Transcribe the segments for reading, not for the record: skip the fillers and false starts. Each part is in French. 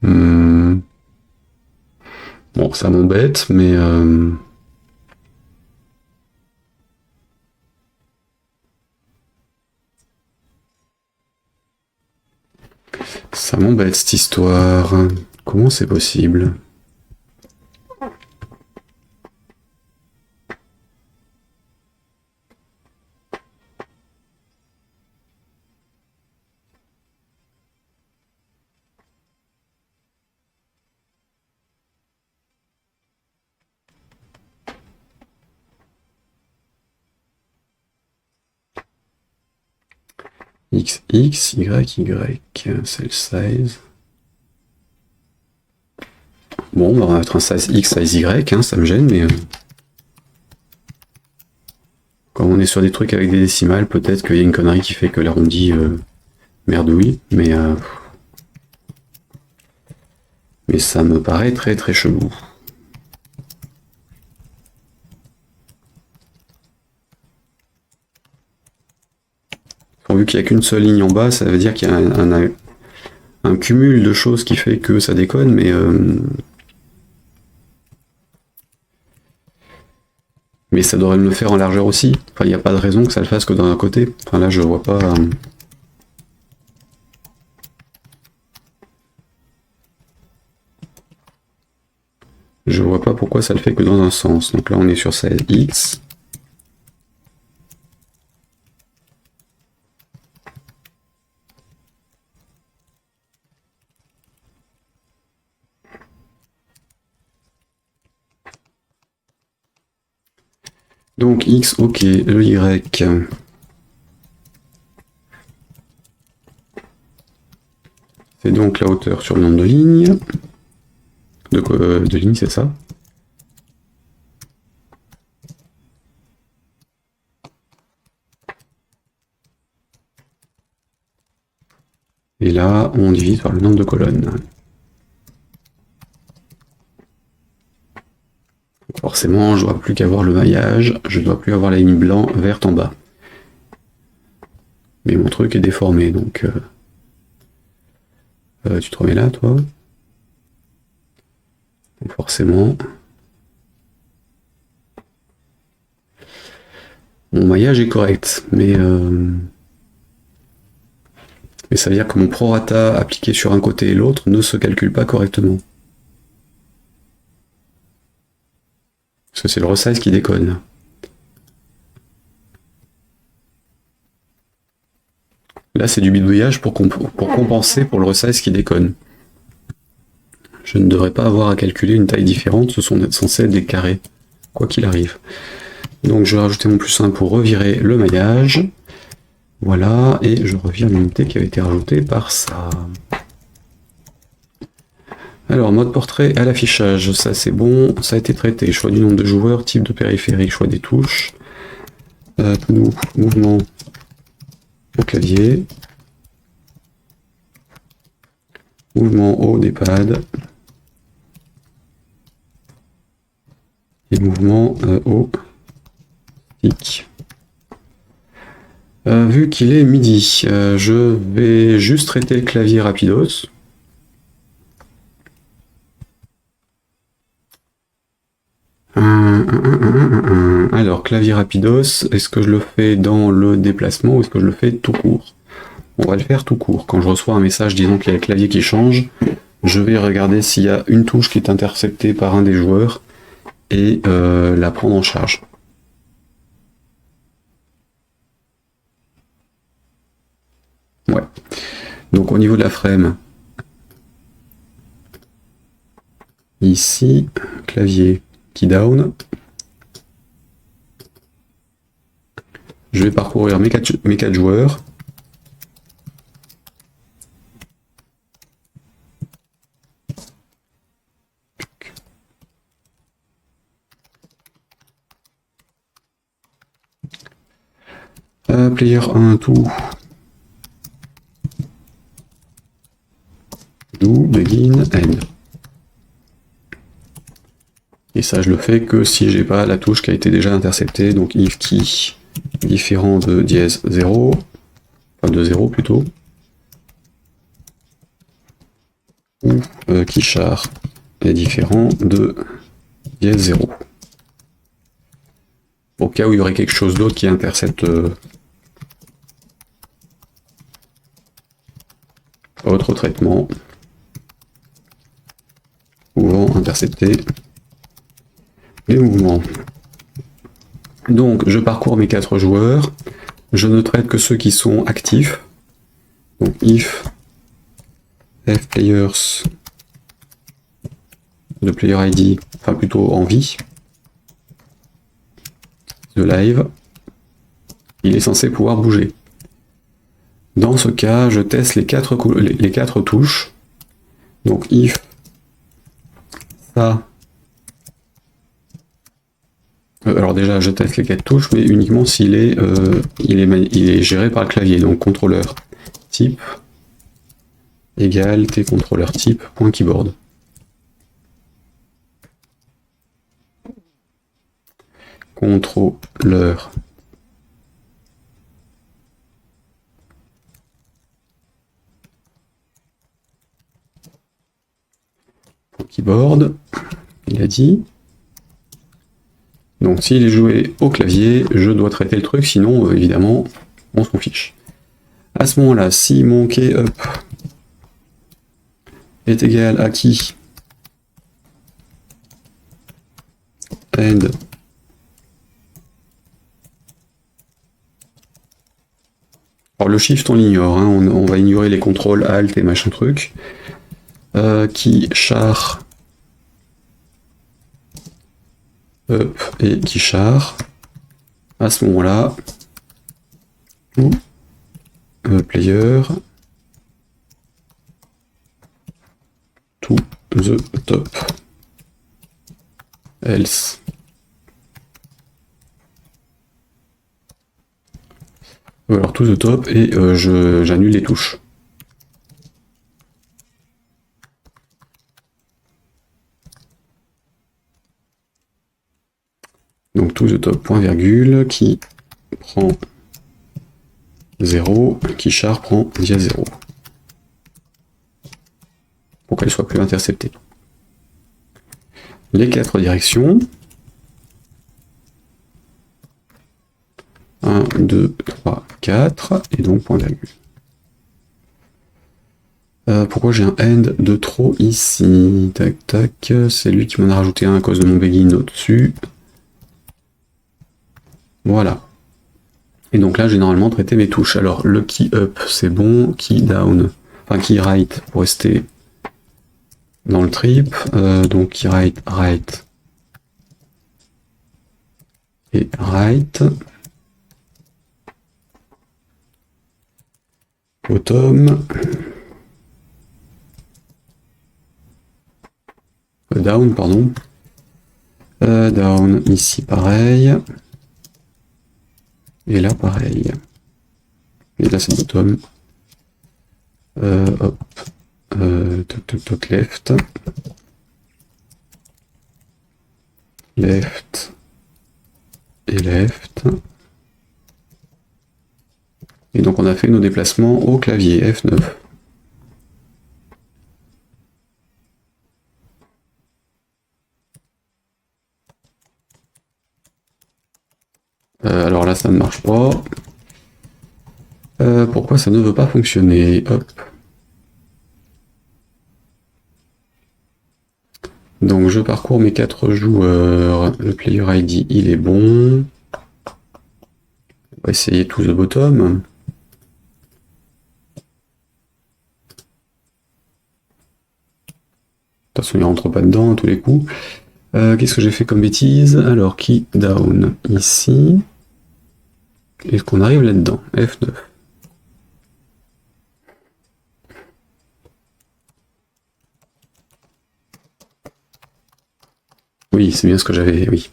Hmm. Bon, ça m'embête, mais... ça m'embête, cette histoire. Comment c'est possible? X, X, Y, Y, cell size. Bon, on va mettre un size X, size Y, hein, ça me gêne, mais... quand on est sur des trucs avec des décimales, peut-être qu'il y a une connerie qui fait que l'arrondi merdouille, mais ça me paraît très très chelou. Vu qu'il n'y a qu'une seule ligne en bas, ça veut dire qu'il y a un cumul de choses qui fait que ça déconne, mais ça devrait me le faire en largeur aussi. Enfin, il n'y a pas de raison que ça le fasse que d'un côté. Enfin là, je vois pas... je vois pas pourquoi ça le fait que dans un sens. Donc là, on est sur 16x. Donc x, ok, le y. C'est donc la hauteur sur le nombre de lignes. De lignes, c'est ça. Et là, on divise par le nombre de colonnes. Forcément, je ne dois plus qu'avoir le maillage, je ne dois plus avoir la ligne blanc verte en bas. Mais mon truc est déformé, donc... tu te remets là, toi? Donc forcément... mon maillage est correct, mais ça veut dire que mon prorata appliqué sur un côté et l'autre ne se calcule pas correctement. Parce que c'est le resize qui déconne. Là, c'est du bidouillage pour compenser pour le resize qui déconne. Je ne devrais pas avoir à calculer une taille différente, ce sont censés être des carrés, quoi qu'il arrive. Donc je vais rajouter mon plus 1 pour revirer le maillage. Voilà, et je revire l'unité qui avait été rajoutée par ça. Alors, mode portrait à l'affichage, ça c'est bon, ça a été traité. Choix du nombre de joueurs, type de périphérique, choix des touches. Mouvement au clavier. Mouvement haut des pads. Et mouvement au stick. Vu qu'il est midi, je vais juste traiter le clavier rapidos. Alors, clavier rapidos, est-ce que je le fais dans le déplacement ou est-ce que je le fais tout court? On va le faire tout court. Quand je reçois un message disant qu'il y a le clavier qui change, je vais regarder s'il y a une touche qui est interceptée par un des joueurs et la prendre en charge. Ouais. Donc au niveau de la frame, ici, clavier qui down. Je vais parcourir mes 4 joueurs. Player 1, tout. Do, begin, end. Et ça, je le fais que si j'ai pas la touche qui a été déjà interceptée, donc if key différent de dièse 0, enfin de 0 plutôt. où qui char est différent de dièse 0. Au cas où il y aurait quelque chose d'autre qui intercepte autre traitement pouvant intercepter les mouvements. Donc je parcours mes 4 joueurs, je ne traite que ceux qui sont actifs. Donc if fplayers de player ID, enfin plutôt en vie, de live, il est censé pouvoir bouger. Dans ce cas, je teste les 4 touches. Donc if ça. Alors déjà, je teste les 4 touches, mais uniquement s'il est, il est géré par le clavier. Donc contrôleur type égale t contrôleur type point keyboard. Contrôleur keyboard, il a dit. Donc s'il est joué au clavier, je dois traiter le truc, sinon évidemment on s'en fiche. À ce moment-là, si mon key up est égal à qui end alors le shift on l'ignore, hein, on va ignorer les contrôles alt et machin truc. Qui char up et qui char, à ce moment-là, player to the top, else. Alors to the top et j'annule les touches. Donc to the top point virgule qui prend 0, qui char prend dièse 0. Pour qu'elle soit plus interceptée. Les 4 directions. 1, 2, 3, 4, et donc point virgule. Pourquoi j'ai un end de trop ici? Tac tac, c'est lui qui m'en a rajouté un à cause de mon begin au-dessus. Voilà. Et donc là, j'ai normalement traité mes touches. Alors, le key up, c'est bon. Key down, enfin key right, pour rester dans le trip. Donc, key right, right. Et right. Bottom. Down, pardon. Down, ici, pareil. Et là, pareil. Et là, c'est bottom. Hop. Toc, left. Left. Et left. Et donc, on a fait nos déplacements au clavier F9. Alors là, ça ne marche pas. Pourquoi ça ne veut pas fonctionner? Hop. Donc je parcours mes 4 joueurs. Le player ID, il est bon. On va essayer to the bottom. De toute façon, il ne rentre pas dedans à tous les coups. Qu'est-ce que j'ai fait comme bêtise? Alors, key down ici. Est-ce qu'on arrive là-dedans? F9. Oui, c'est bien ce que j'avais, oui.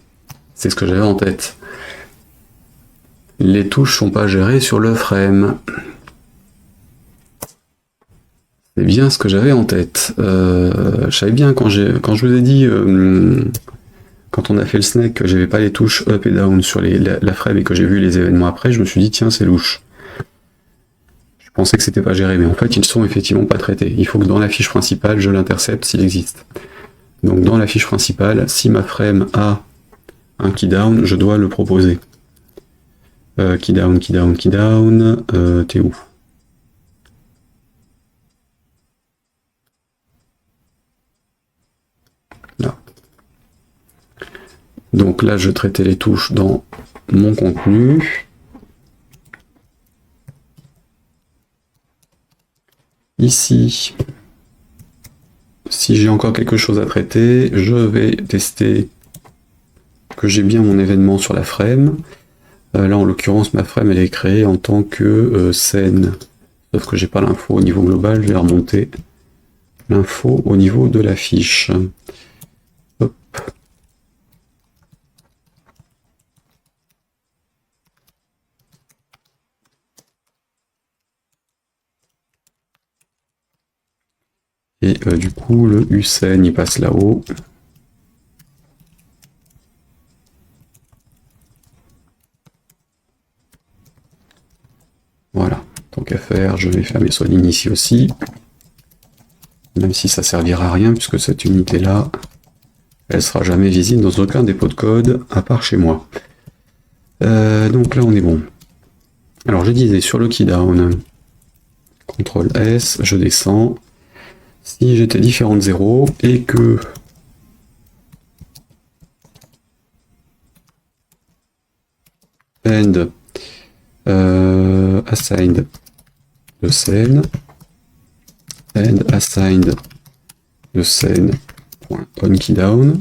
C'est ce que j'avais en tête. Les touches sont pas gérées sur le frame. C'est bien ce que j'avais en tête. Je savais bien quand je vous ai dit, quand on a fait le snack, que j'avais pas les touches up et down sur la frame et que j'ai vu les événements après, je me suis dit tiens c'est louche. pensais que c'était pas géré, mais en fait ils sont effectivement pas traités. Il faut que dans la fiche principale, je l'intercepte s'il existe. Donc dans la fiche principale, si ma frame a un keydown, je dois le proposer. Keydown, t'es où? Là. Donc là, je traitais les touches dans mon contenu. Ici, si j'ai encore quelque chose à traiter, je vais tester que j'ai bien mon événement sur la frame. Là, en l'occurrence, ma frame, elle est créée en tant que scène. Sauf que j'ai pas l'info au niveau global, je vais remonter l'info au niveau de la fiche. Hop. Et du coup, le USEN, il passe là-haut. Voilà, tant qu'à faire, je vais faire mes soignes ici aussi. Même si ça servira à rien, puisque cette unité-là, elle sera jamais visible dans aucun dépôt de code, à part chez moi. Donc là, on est bon. Alors, je disais, sur le keydown, CTRL S, je descends. Si j'étais différent de 0 et que end assigned de scène, end assigned de scène on keydown,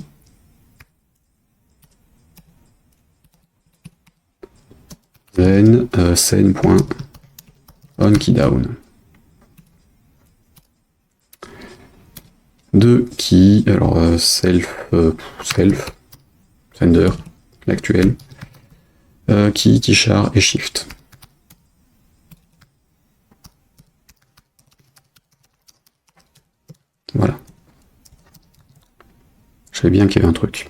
then scène.on keydown. De qui, alors self, sender, l'actuel, key, char et shift. Voilà. Je savais bien qu'il y avait un truc.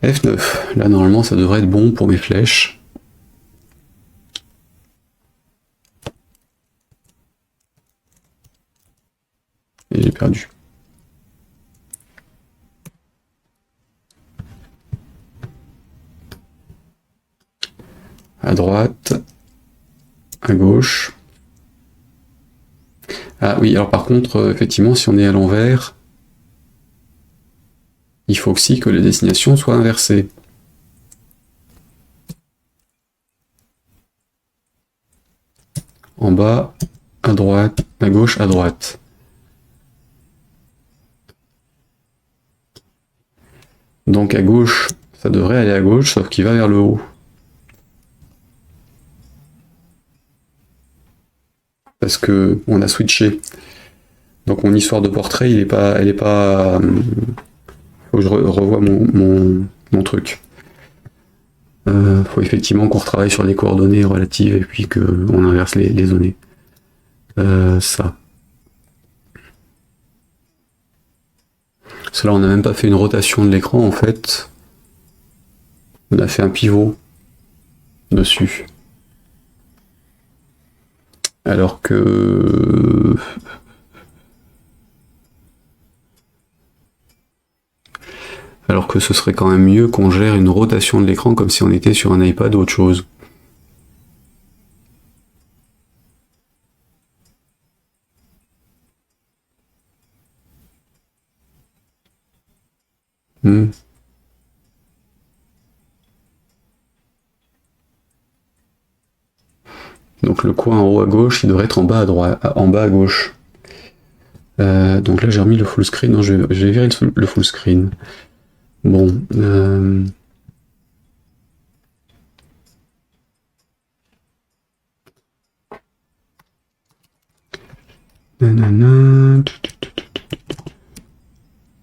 F9, là normalement ça devrait être bon pour mes flèches. Et j'ai perdu. À droite, à gauche. Ah oui, alors par contre, effectivement, si on est à l'envers, il faut aussi que les destinations soient inversées. En bas, à droite, à gauche, à droite. Donc à gauche, ça devrait aller à gauche, sauf qu'il va vers le haut. Parce que on a switché. Donc mon histoire de portrait, elle est pas. Faut que je revoie mon truc. Faut effectivement qu'on retravaille sur les coordonnées relatives et puis qu'on inverse les données. Ça. Parce que là, on n'a même pas fait une rotation de l'écran en fait. On a fait un pivot dessus. Alors que ce serait quand même mieux qu'on gère une rotation de l'écran comme si on était sur un iPad ou autre chose. Donc le coin en haut à gauche, il devrait être en bas à droite, en bas à gauche. Donc là j'ai remis le full screen. Non, je vais virer le full screen. Bon.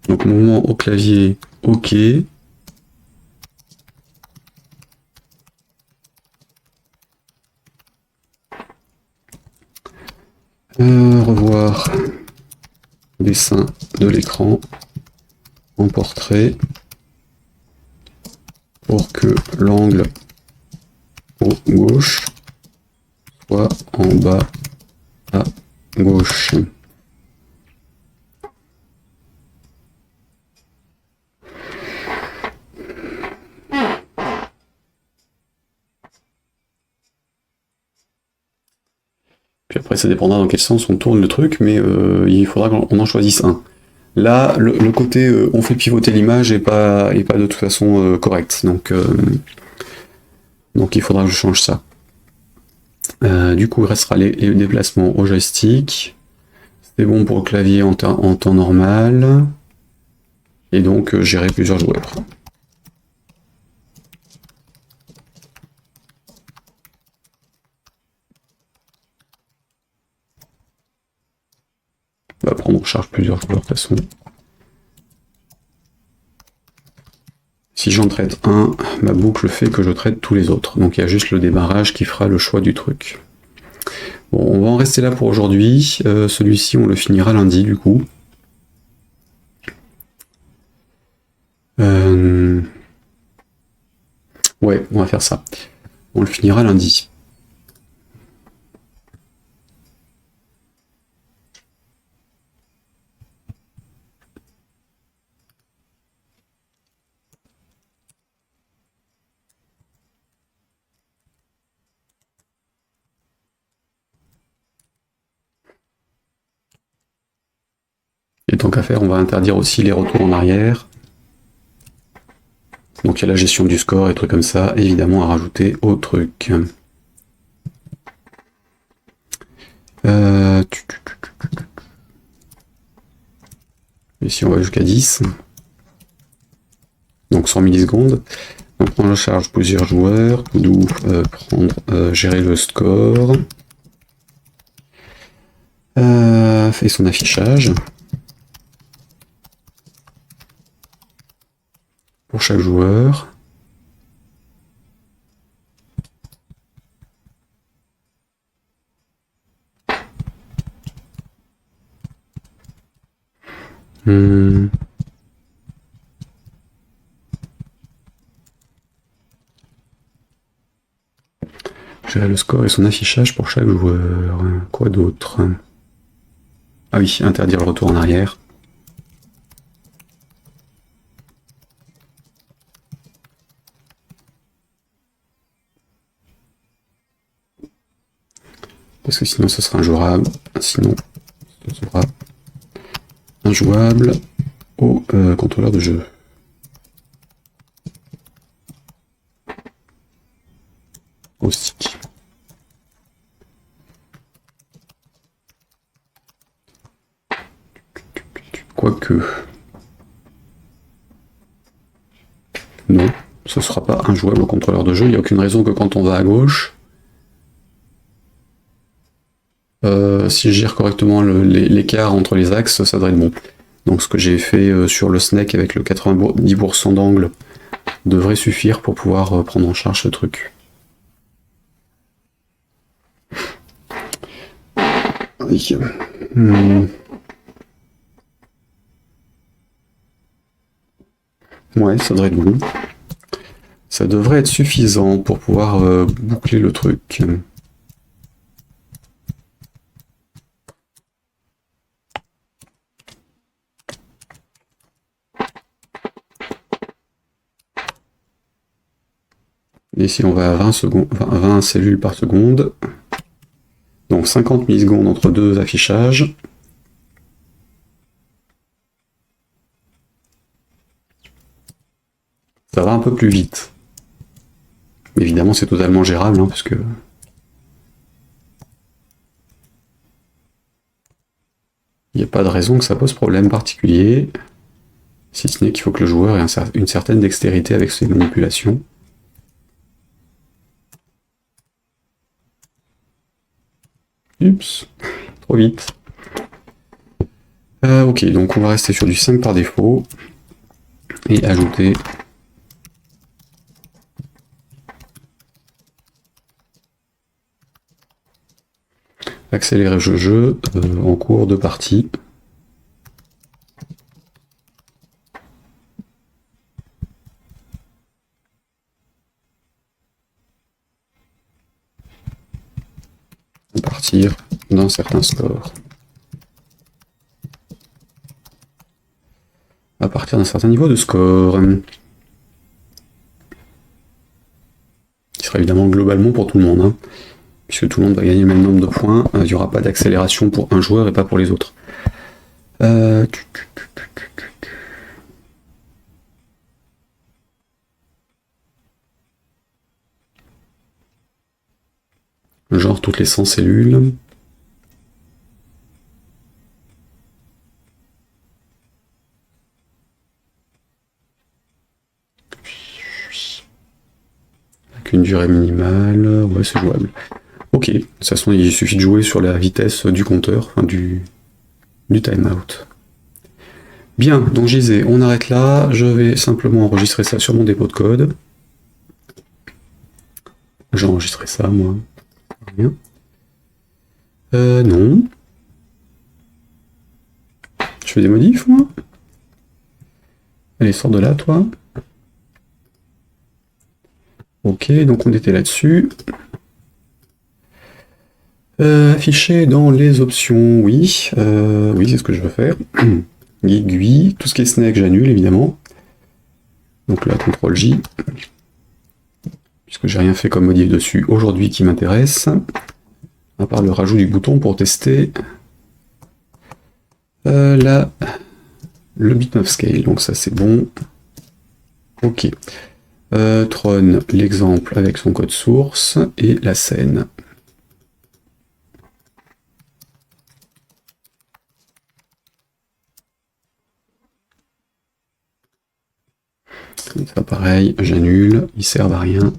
Donc mouvement au clavier, OK. Revoir dessin de l'écran en portrait pour que l'angle au gauche soit en bas gauche. Puis après, ça dépendra dans quel sens on tourne le truc, mais il faudra qu'on en choisisse un. Là, le côté on fait pivoter l'image est pas de toute façon correct, donc il faudra que je change ça. Du coup, il restera les déplacements au joystick. C'est bon pour le clavier en temps normal. Et donc, gérer plusieurs joueurs. On va prendre en charge plusieurs joueurs de toute façon. Si j'en traite un, ma boucle fait que je traite tous les autres. Donc il y a juste le démarrage qui fera le choix du truc. Bon, on va en rester là pour aujourd'hui. Celui-ci, on le finira lundi, du coup. Ouais, on va faire ça. On le finira lundi. Et tant qu'à faire, on va interdire aussi les retours en arrière. Donc il y a la gestion du score et trucs comme ça, évidemment à rajouter au truc. Ici on va jusqu'à 10. Donc 100 millisecondes. On prend en charge plusieurs joueurs, d'où gérer le score. Fait son affichage. Pour chaque joueur. Gérer le score et son affichage pour chaque joueur. Quoi d'autre? Ah oui, interdire le retour en arrière. Parce que sinon ce sera injouable. Sinon ce sera injouable au contrôleur de jeu. Au stick. Quoique. Non, ce ne sera pas injouable au contrôleur de jeu. Il n'y a aucune raison que quand on va à gauche, si je gère correctement l'écart entre les axes, ça devrait être bon. Donc ce que j'ai fait sur le snack avec le 90% d'angle devrait suffire pour pouvoir prendre en charge ce truc. Oui. Ouais, ça devrait être bon. Ça devrait être suffisant pour pouvoir boucler le truc. Et ici on va à 20 secondes, 20 cellules par seconde. Donc 50 millisecondes entre deux affichages. Ça va un peu plus vite. Évidemment c'est totalement gérable, hein, parce que... il n'y a pas de raison que ça pose problème particulier, si ce n'est qu'il faut que le joueur ait une certaine dextérité avec ses manipulations. Oups, trop vite. Ok, donc on va rester sur du 5 par défaut, et ajouter accélérer le jeu en cours de partie. Partir d'un certain score. À partir d'un certain niveau de score. Qui sera évidemment globalement pour tout le monde, hein, puisque tout le monde va gagner le même nombre de points. Il n'y aura pas d'accélération pour un joueur et pas pour les autres. Genre toutes les 100 cellules. Avec une durée minimale, ouais c'est jouable. Ok, de toute façon il suffit de jouer sur la vitesse du compteur, enfin du timeout. Bien, donc je disais, on arrête là, je vais simplement enregistrer ça sur mon dépôt de code. J'ai enregistré ça moi. Rien. Non. Je fais des modifs moi. Allez, sors de là toi. Ok, donc on était là-dessus. Afficher dans les options, oui. Oui, c'est ce que je veux faire. Aiguille, tout ce qui est snake, j'annule évidemment. Donc là, CTRL-J. Puisque j'ai rien fait comme modif dessus aujourd'hui qui m'intéresse. À part le rajout du bouton pour tester le bitmap scale. Donc ça c'est bon. Ok. Tron, l'exemple avec son code source et la scène. Ça pareil, j'annule, ils servent à rien.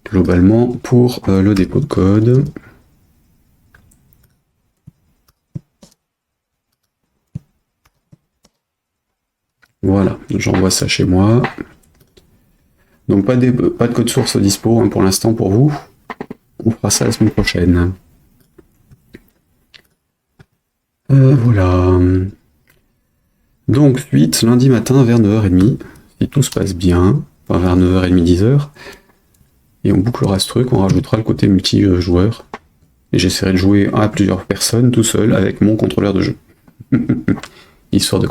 Globalement, pour le dépôt de code. Voilà, j'envoie ça chez moi. Donc pas de code source dispo hein, pour l'instant pour vous. On fera ça la semaine prochaine. Voilà. Donc suite, lundi matin vers 9h30, si tout se passe bien, enfin vers 9h30, 10h. Et on bouclera ce truc, on rajoutera le côté multijoueur. Et j'essaierai de jouer à plusieurs personnes tout seul avec mon contrôleur de jeu. Histoire de